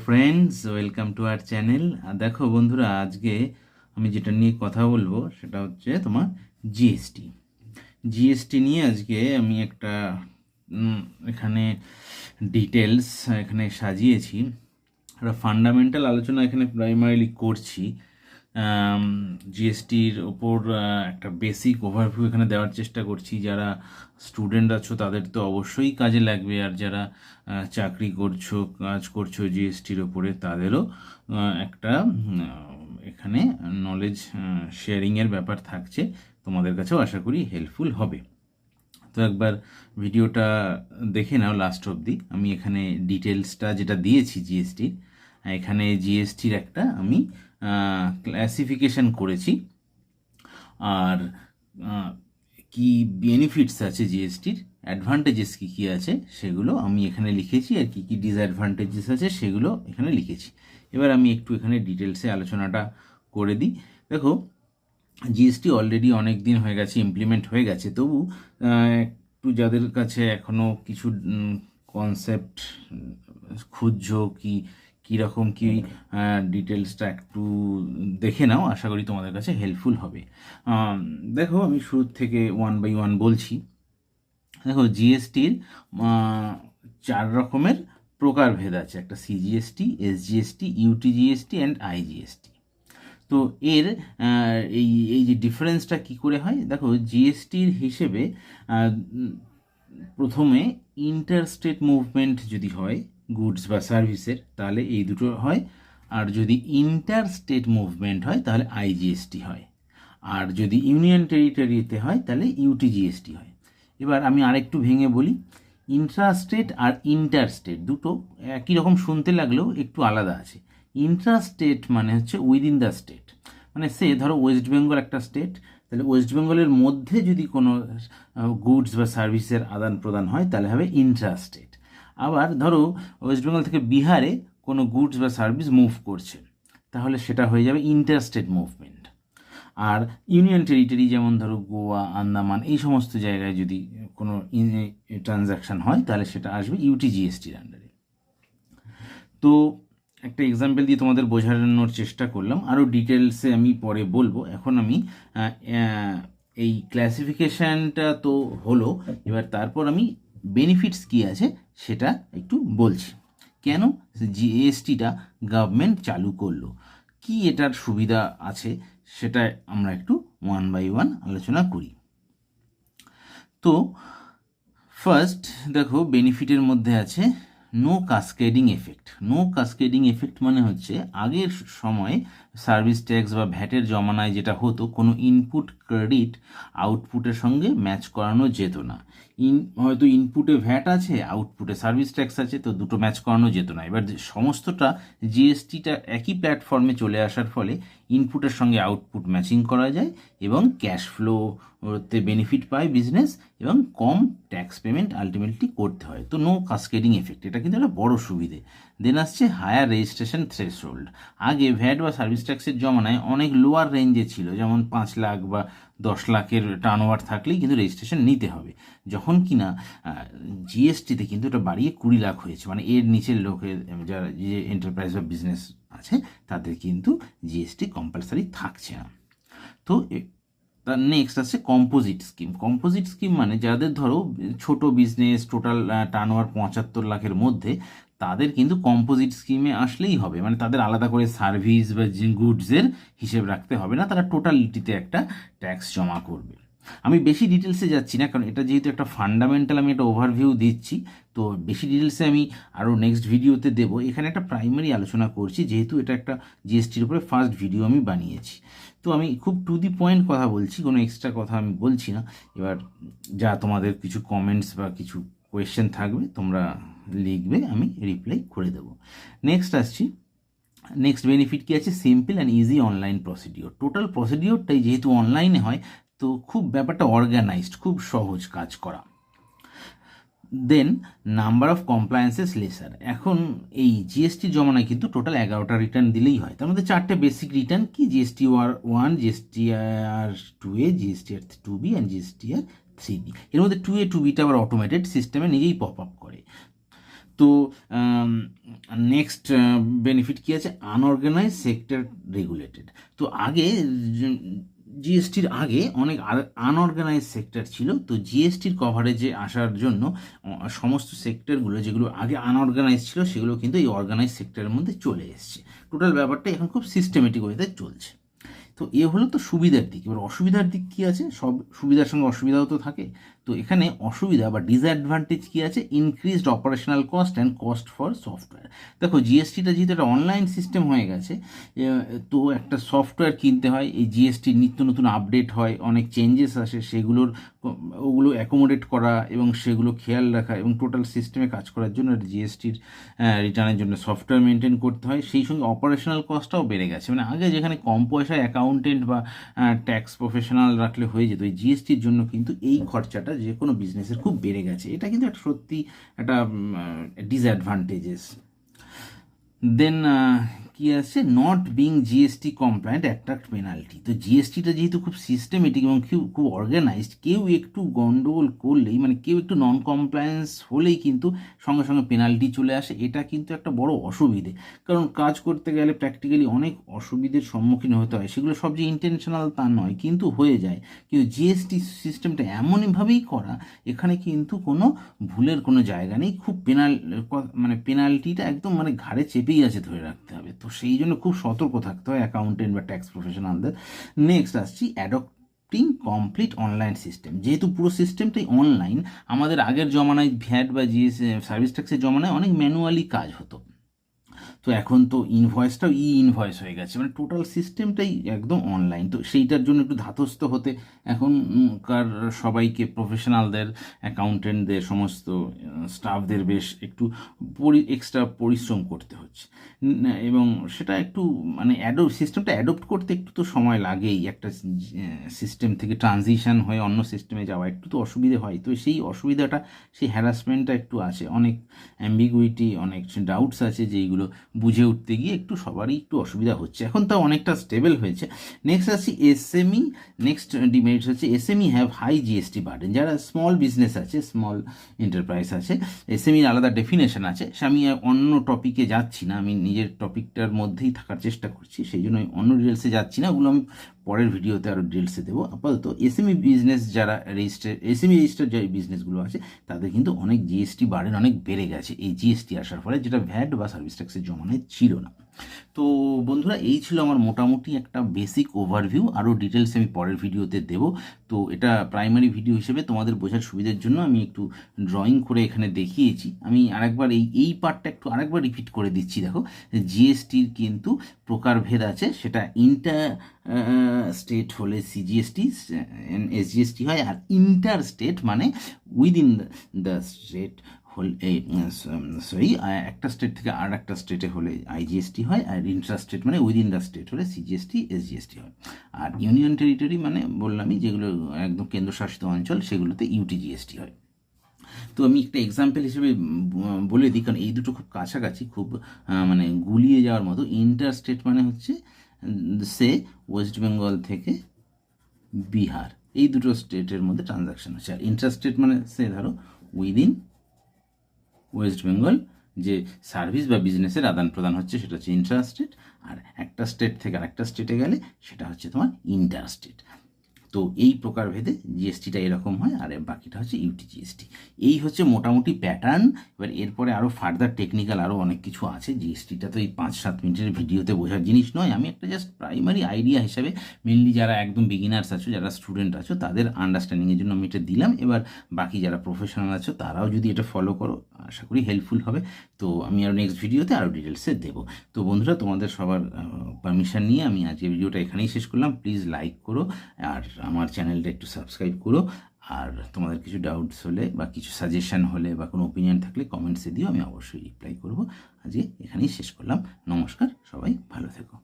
Friends, welcome to our channel. দেখো বন্ধুরা, আজকে আমি যেটা নিয়ে কথা বলবো সেটা হচ্ছে তোমার জিএসটি। জিএসটি নিয়ে আজকে আমি একটা উম, এখানে ডিটেলস এখানে সাজিয়েছি, একটা ফান্ডামেন্টাল আলোচনা এখানে প্রাইমারিলি করছি। জিএসটির ওপর একটা বেসিক ওভারভিউ এখানে দেওয়ার চেষ্টা করছি। যারা স্টুডেন্ট আছো তাদের তো অবশ্যই কাজে লাগবে, আর যারা চাকরি করছো, কাজ করছো জিএসটির ওপরে, তাদেরও একটা এখানে নলেজ শেয়ারিংয়ের ব্যাপার থাকছে। তোমাদের কাছেও আশা করি হেল্পফুল হবে। তো একবার ভিডিওটা দেখে নাও লাস্ট অবধি। আমি এখানে ডিটেলসটা যেটা দিয়েছি জিএসটির, এখানে জিএসটির একটা আমি ক্লাসিফিকেশন করেছি, আর কি বেনিফিটস আছে জিএসটির, অ্যাডভান্টেজেস কী কী আছে সেগুলো আমি এখানে লিখেছি, আর কী কী ডিসঅ্যাডভান্টেজেস আছে সেগুলো এখানে লিখেছি। এবার আমি একটু এখানে ডিটেলসে আলোচনাটা করে দিই। দেখো, জিএসটি অলরেডি অনেক দিন হয়ে গেছে, ইমপ্লিমেন্ট হয়ে গেছে, তবু একটু যাদের কাছে এখনও কিছু কনসেপ্ট খুঁজছো, কি কীরকম কী ডিটেলসটা একটু দেখে নাও, আশা করি তোমাদের কাছে হেল্পফুল হবে। দেখো, আমি শুরু থেকে ওয়ান বাই ওয়ান বলছি। দেখো, জিএসটির 4 রকমের প্রকারভেদ আছে। একটা সিজিএসটি, এসজিএসটি, ইউটিজিএসটি অ্যান্ড আইজিএসটি। তো এর এই এই যে ডিফারেন্সটা কী করে হয়, দেখো জিএসটির হিসেবে প্রথমে ইন্টারস্টেট মুভমেন্ট যদি হয় গুডস বা সার্ভিসের, তাহলে এই দুটো হয়। আর যদি ইন্টারস্টেট মুভমেন্ট হয় তাহলে আইজিএসটি হয়। আর যদি ইউনিয়ন টেরিটরিতে হয় তাহলে ইউটিজিএসটি হয়। এবার আমি আরেকটু ভেঙে বলি, ইন্ট্রাস্টেট আর ইন্টারস্টেট দুটো একই রকম শুনতে লাগলেও একটু আলাদা আছে। ইন্ট্রাস্টেট মানে হচ্ছে উইদিন দ্য স্টেট, মানে সে ধরো ওয়েস্ট বেঙ্গল একটা স্টেট, তাহলে ওয়েস্ট বেঙ্গলের মধ্যে যদি কোনো গুডস বা সার্ভিসের আদান প্রদান হয় তাহলে হবে ইন্ট্রাস্টেট। আবার ধরো ওয়েস্ট বেঙ্গল থেকে বিহারে কোনো গুডস বা সার্ভিস মুভ করছে, তাহলে সেটা হয়ে যাবে ইন্টারস্টেট মুভমেন্ট। আর ইউনিয়ন টেরিটরি, যেমন ধরো গোয়া, আন্দামান, এই সমস্ত জায়গায় যদি কোনো ট্রানজ্যাকশান হয় তাহলে সেটা আসবে ইউটিজিএসটির আন্ডারে। তো একটা এক্সাম্পল দিয়ে তোমাদের বোঝানোর চেষ্টা করলাম, আরও ডিটেলসে আমি পরে বলবো। এখন আমি এই ক্লাসিফিকেশানটা তো হলো, এবার তারপর আমি বেনিফিটস কী আছে সেটা একটু বলছি। কেন জিএসটিটা গভর্নমেন্ট চালু করলো, কি এটার সুবিধা আছে, সেটা আমরা একটু ওয়ান বাই ওয়ান আলোচনা করি। তো ফার্স্ট দেখো, বেনিফিটের মধ্যে আছে নো কাসকেডিং এফেক্ট। নো কাসকেডিং এফেক্ট মানে হচ্ছে আগের সময়ে সার্ভিস ট্যাক্স বা ভ্যাটের জমানায় যেটা হতো, কোনো ইনপুট ক্রেডিট আউটপুটের সঙ্গে ম্যাচ করানো যেত না। হয়তো ইনপুটে ভ্যাট আছে, আউটপুটে সার্ভিস ট্যাক্স আছে, তো দুটো ম্যাচ করানো যেত না। এবার সমস্তটা জিএসটিটা একই প্ল্যাটফর্মে চলে আসার ফলে ইনপুটের সঙ্গে আউটপুট ম্যাচিং করা যায়, এবং ক্যাশ ফ্লোতে বেনিফিট পায় বিজনেস, এবং কম ট্যাক্স পেমেন্ট আলটিমেটলি করতে হয়। তো নো কাসকেডিং এফেক্ট, এটা কিন্তু একটা বড় সুবিধে। দেন আসছে হায়ার রেজিস্ট্রেশন থ্রেশহোল্ড। আগে ভ্যাট বা সার্ভিস ট্যাক্সের জমানায় অনেক লোয়ার রেঞ্জে ছিল, যেমন 5 লাখ বা 10 লাখের টার্নওভার থাকলেই কিন্তু রেজিস্ট্রেশন নিতে হবে। যখন কিনা জিএসটিতে কিন্তু এটা বাড়িয়ে 20 লাখ হয়েছে, মানে এর নিচের লোকের যারা যে এন্টারপ্রাইজ বা বিজনেস আছে তাদের কিন্তু জিএসটি কম্পালসারি থাকছে না। তো তার নেক্সট আছে কম্পোজিট স্কিম। কম্পোজিট স্কিম মানে যাদের ধরো ছোট বিজনেস, টোটাল টার্নওভার 75 লাখের মধ্যে, তাদের কিন্তু কম্পোজিট স্কিমে আসলেই হবে, মানে তাদের আলাদা করে সার্ভিস বা গুডসের হিসেব রাখতে হবে না, তারা টোটালিটিতে একটা ট্যাক্স জমা করবে। আমি বেশি ডিটেলসে যাচ্ছি না, কারণ এটা যেহেতু একটা ফান্ডামেন্টাল, আমি একটা ওভারভিউ দিচ্ছি, তো বেশি ডিটেলসে আমি আরও নেক্সট ভিডিওতে দেবো। এখানে একটা প্রাইমারি আলোচনা করছি, যেহেতু এটা একটা জিএসটির উপরে ফার্স্ট ভিডিও আমি বানিয়েছি। তো আমি খুব টু দি পয়েন্ট কথা বলছি, কোনো এক্সট্রা কথা আমি বলছি না। এবার যা তোমাদের কিছু কমেন্টস বা কিছু কোয়েশ্চেন থাকবে তোমরা লিখবে, আমি রিপ্লাই করে দেবো। নেক্সট আসছি, নেক্সট বেনিফিট কী আছে, simple and easy online procedure. Total প্রসিডিওরটাই যেহেতু অনলাইনে হয়, তো খুব ব্যাপারটা অর্গানাইজড, খুব সহজ কাজ করা। দেন নাম্বার অফ কমপ্লায়েন্সেস লেসার। এখন এই জিএসটি জমানায় কিন্তু টোটাল 11টা রিটার্ন দিলেই হয়, তার মধ্যে 4টে বেসিক রিটার্ন, কি জিএসটি-1, জিএসটি-2A, জিএসটি-2B অ্যান্ড জিএসটি-3B। এর মধ্যে 2A 2Bটা আবার অটোমেটেড সিস্টেমে নিজেই পপ আপ করে। তো নেক্সট বেনিফিট কী আছে, আনঅর্গানাইজ সেক্টর রেগুলেটেড। তো আগে জিএসটির আগে অনেক আনঅর্গানাইজ সেক্টর ছিল, তো জিএসটির কভারেজে আসার জন্য সমস্ত সেক্টরগুলো যেগুলো আগে আনঅর্গানাইজ ছিল সেগুলো কিন্তু এই অর্গানাইজ সেক্টরের মধ্যে চলে এসছে। টোটাল ব্যাপারটা এখন খুব সিস্টেমেটিক ওয়েতে চলছে। তো এ হলো তো সুবিধার দিক। এবার অসুবিধার দিক কী আছে, সব সুবিধার সঙ্গে অসুবিধাও তো থাকে। তো এখানে অসুবিধা বা ডিসঅ্যাডভান্টেজ কী আছে, increased operational cost and cost for software. দেখো জিএসটিটা যেহেতু একটা অনলাইন সিস্টেম হয়ে গেছে, তো একটা সফটওয়্যার কিনতে হয়, এই জিএসটির নিত্য নতুন আপডেট হয়, অনেক চেঞ্জেস আসে, ওগুলো অ্যাকোমোডেট করা এবং সেগুলো খেয়াল রাখা এবং টোটাল সিস্টেমে কাজ করার জন্য জিএসটির রিটার্নের জন্য সফটওয়্যার মেনটেন করতে হয়। সেই সঙ্গে অপারেশনাল কস্টটাও বেড়ে গেছে। মানে আগে যেখানে কম পয়সায় অ্যাকাউন্টেন্ট বা ট্যাক্স প্রফেশনাল রাখলে হয়ে যেত, এই জিএসটির জন্য কিন্তু এই খরচাটা যে কোনো বিজনেসের খুব বেড়ে গেছে। এটা কিন্তু একটা সত্যি একটা ডিসঅ্যাডভান্টেজেস। দেন কী আছে, not being GST compliant attract penalty. তো জিএসটিটা যেহেতু খুব সিস্টেমেটিক এবং খুব অর্গানাইজড, কেউ একটু গন্ডগোল করলেই, মানে কেউ একটু নন কমপ্লায়েন্স হলেই কিন্তু সঙ্গে সঙ্গে পেনাল্টি চলে আসে। এটা কিন্তু একটা বড় অসুবিধে, কারণ কাজ করতে গেলে প্র্যাকটিক্যালি অনেক অসুবিধের সম্মুখীন হতে হয়। সেগুলো সব যে ইন্টেনশনাল তা নয়, কিন্তু হয়ে যায়। কিন্তু জিএসটি সিস্টেমটা এমনভাবেই করা, এখানে কিন্তু কোনো ভুলের কোনো জায়গা নেই। খুব পেনাল্টিটা একদম মানে ঘাড়ে চেপেই আছে, ধরে রাখতে হবে। তো সেই জন্য খুব সতর্ক থাকতে হয় অ্যাকাউন্টেন্ট বা ট্যাক্স প্রফেশনালদের। নেক্সট আসছি অ্যাডপ্টিং কমপ্লিট অনলাইন সিস্টেম। যেহেতু পুরো সিস্টেমটাই অনলাইন, আমাদের আগের জমানায় ভ্যাট বা সার্ভিস ট্যাক্সের জমানায় অনেক ম্যানুয়ালি কাজ হতো। তো এখন তো ইনভয়েসটাও ইনভয়েস হয়ে গেছে, মানে টোটাল সিস্টেমটাই একদম অনলাইন। তো সেইটার জন্য একটু ধাতস্থ হতে এখনকার সবাইকে, প্রফেশনালদের, অ্যাকাউন্টেন্টদের, সমস্ত স্টাফদের বেশ একটু এক্সট্রা পরিশ্রম করতে হচ্ছে। এবং সেটা একটু মানে সিস্টেমটা অ্যাডপ্ট করতে একটু তো সময় লাগেই। একটা সিস্টেম থেকে ট্রানজিশন হয়ে অন্য সিস্টেমে যাওয়া একটু তো অসুবিধে হয়। তো সেই অসুবিধাটা, সেই হ্যারাসমেন্টটা একটু আছে, অনেক অ্যাম্বিগুইটি, অনেক ডাউটস আছে, যেইগুলো বুঝে উঠতে গিয়ে একটু সবারই একটু অসুবিধা হচ্ছে। এখন তাও অনেকটা স্টেবল হয়েছে। নেক্সট আসছি এসএমই। নেক্সট ডিমেরিটস হচ্ছে SME have high GST burden. যারা স্মল বিজনেস আছে, স্মল এন্টারপ্রাইজ আছে, এসএমইর আলাদা ডেফিনেশন আছে। সে আমি অন্য টপিকে যাচ্ছি না, আমি নিজের টপিকটার মধ্যেই থাকার চেষ্টা করছি, সেই জন্য অন্য ডিটেলসে যাচ্ছি না। ওগুলো আমি পরের ভিডিওতে আরও ডিটেলসে দেবো। আপাতত এসএমই বিজনেস যারা এসএমই রেজিস্টার যে বিজনেসগুলো আছে, তাদের কিন্তু অনেক জিএসটি বার্ডেন অনেক বেড়ে গেছে এই জিএসটি আসার ফলে, যেটা ভ্যাট বা সার্ভিস ট্যাক্সের জমানায় ছিল না। তো বন্ধুরা, এই ছিল আমার মোটামুটি একটা বেসিক ওভারভিউ। আরও ডিটেলস আমি পরের ভিডিওতে দেব। তো এটা প্রাইমারি ভিডিও হিসেবে তোমাদের বোঝার সুবিধার জন্য আমি একটু ড্রয়িং করে এখানে দেখিয়েছি। আমি আরেকবার এই পার্টটা একটু আরেকবার রিপিট করে দিচ্ছি। দেখো, জিএসটির কিন্তু প্রকারভেদ আছে। সেটা ইন্টার স্টেট হলে সিজিএসটি, এসজিএসটি হয়। আর ইন্টার স্টেট মানে উইদিন দ্য স্টেট একটা স্টেট থেকে আর একটা স্টেটে হলে আইজিএসটি হয়। আর ইন্ট্রা স্টেট মানে উইদিন দ্য স্টেট হলে সিজিএসটি, এসজিএসটি হয়। আর ইউনিয়ন টেরিটরি মানে বললামই, যেগুলো একদম কেন্দ্রশাসিত অঞ্চল, সেগুলোতে ইউটিজিএসটি হয়। তো আমি একটা এক্সাম্পল হিসেবে বলে দিই, কারণ এই দুটো খুব কাছাকাছি, খুব মানে গুলিয়ে যাওয়ার মতো। ইন্টার স্টেট মানে হচ্ছে সে ওয়েস্ট বেঙ্গল থেকে বিহার, এই দুটো স্টেটের মধ্যে ট্রানজাকশন হচ্ছে। আর ইন্টার স্টেট মানে সে ধরো উইদিন ওয়েস্ট বেঙ্গল যে সার্ভিস বা বিজনেসের আদান প্রদান হচ্ছে, সেটা হচ্ছে ইন্ট্রা স্টেট। আর একটা স্টেট থেকে আরেকটা স্টেটে গেলে সেটা হচ্ছে তোমার ইন্টার স্টেট। তো এই প্রকারভেদে জিএসটিটা এরকম হয়, আর বাকিটা হচ্ছে ইউটিজিএসটি। এই হচ্ছে মোটামুটি প্যাটার্ন। এবার এরপরে আরও ফার্দার টেকনিক্যাল আরও অনেক কিছু আছে। জিএসটিটা তো এই 5-7 মিনিটের ভিডিওতে বোঝার জিনিস নয়। আমি একটা জাস্ট প্রাইমারি আইডিয়া হিসাবে, মেনলি যারা একদম বিগিনার্স আছো, যারা স্টুডেন্ট আছো, তাদের আন্ডারস্ট্যান্ডিংয়ের জন্য আমি এটা দিলাম। এবার বাকি যারা প্রফেশনাল আছো, তারাও যদি এটা ফলো করো, আশা করি হেল্পফুল হবে। তো আমি আরও নেক্সট ভিডিওতে আরও ডিটেলসে দেবো। তো বন্ধুরা, তোমাদের সবার পারমিশন নিয়ে আমি আজকে ভিডিওটা এখানেই শেষ করলাম। প্লিজ লাইক করো, আর আমার চ্যানেলটা একটু সাবস্ক্রাইব করো। আর তোমাদের কিছু ডাউটস হলে বা কিছু সাজেশন হলে বা কোনো ওপিনিয়ন থাকলে কমেন্টসে দিও, আমি অবশ্যই রিপ্লাই করবো। আজকে এখানেই শেষ করলাম। নমস্কার, সবাই ভালো থেকো।